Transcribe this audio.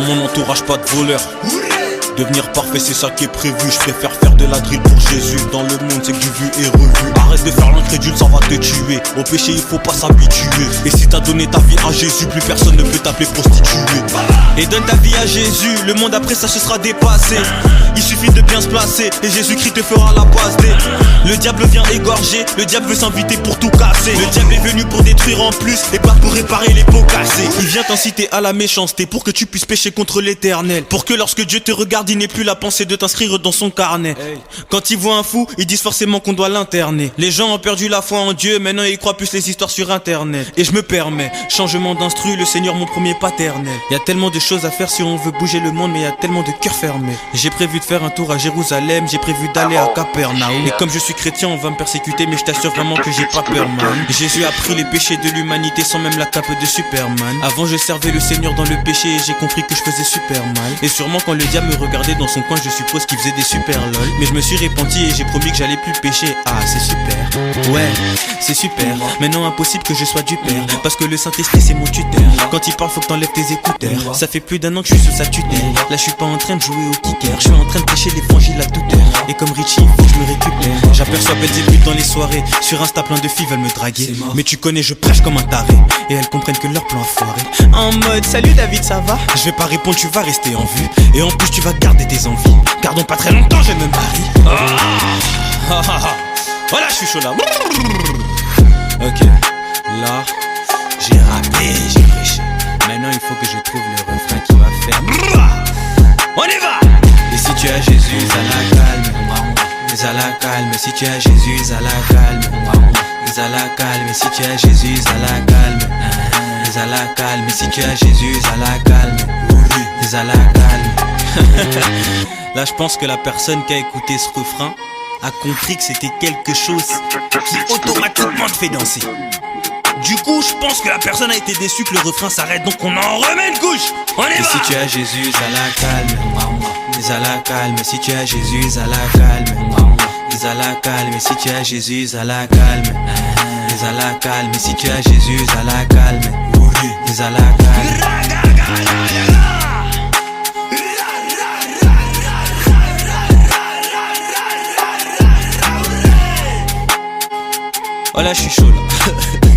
mon entourage, pas de voleurs. Devenir parfait, c'est ça qui est prévu. Je préfère faire de la drill pour Jésus. Dans le monde, c'est que du vu et revu. Arrête de faire l'incrédule, ça va te tuer. Au péché, il faut pas s'habituer. Et si t'as donné ta vie à Jésus, plus personne ne peut t'appeler prostituée. Et donne ta vie à Jésus, le monde après ça se sera dépassé. Il suffit de bien se placer et Jésus-Christ te fera la passe D. Le diable vient égorger, le diable veut s'inviter pour tout casser. Le diable est venu pour détruire en plus et pas pour réparer les pots cassés. Il vient t'inciter à la méchanceté pour que tu puisses pécher contre l'éternel. Pour que lorsque Dieu te regarde, il n'ait plus la pensée de t'inscrire dans son carnet. Quand ils voient un fou, ils disent forcément qu'on doit l'interner. Les gens ont perdu la foi en Dieu, maintenant ils croient plus les histoires sur internet. Et je me permets, changement d'instru, le Seigneur mon premier paternel. Y a tellement de choses à faire si on veut bouger le monde, mais y a tellement de cœurs fermés. J'ai prévu de faire un tour à Jérusalem, j'ai prévu d'aller à Capernaum. Et comme je suis chrétien, on va me persécuter, mais je t'assure vraiment que j'ai pas peur, man. Jésus a pris les péchés de l'humanité sans même la cape de Superman. Avant je servais le Seigneur dans le péché et j'ai compris que je faisais super mal. Et sûrement quand le diable me regardait dans son coin, je suppose qu'il faisait des super lol. Mais je me suis repenti et j'ai promis que j'allais plus pécher. Ah c'est super, ouais c'est super. Maintenant impossible que je sois du père, parce que le Saint-Esprit c'est mon tuteur. Quand il parle faut que t'enlèves tes écouteurs. Ça fait plus d'un an que je suis sous sa tutelle. Là je suis pas en train de jouer au kicker, je suis en train de prêcher l'évangile à toute heure. Et comme Richie il faut que je me récupère. J'aperçois belles et putes dans les soirées. Sur Insta plein de filles veulent me draguer, mais tu connais je prêche comme un taré. Et elles comprennent que leur plan a foiré. En mode salut David ça va? Je vais pas répondre, tu vas rester en vue. Et en plus tu vas garder tes envies. Gardons pas très longtemps, je me marie. Voilà, je suis chaud là. Ok, là, j'ai rappé, j'ai prêché. Maintenant il faut que je trouve le refrain qui va faire. On y va! Et si tu as Jésus, à la calme. Mais à la calme, si tu as Jésus, à la calme. Mais à la calme, si tu as Jésus, à la calme. Mais à la calme, si tu as Jésus, à la calme. Mais à la calme. Là je pense que la personne qui a écouté ce refrain a compris que c'était quelque chose qui automatiquement te fait danser. Du coup je pense que la personne a été déçue que le refrain s'arrête, donc on en remet une couche. On y va. Et si tu as Jésus à la calme, mais à la calme, si tu as Jésus à la calme, mais à la calme, si tu as Jésus à la calme, mais à la calme, si tu as Jésus à la calme, mais à la calme. Oh là je suis chaud là.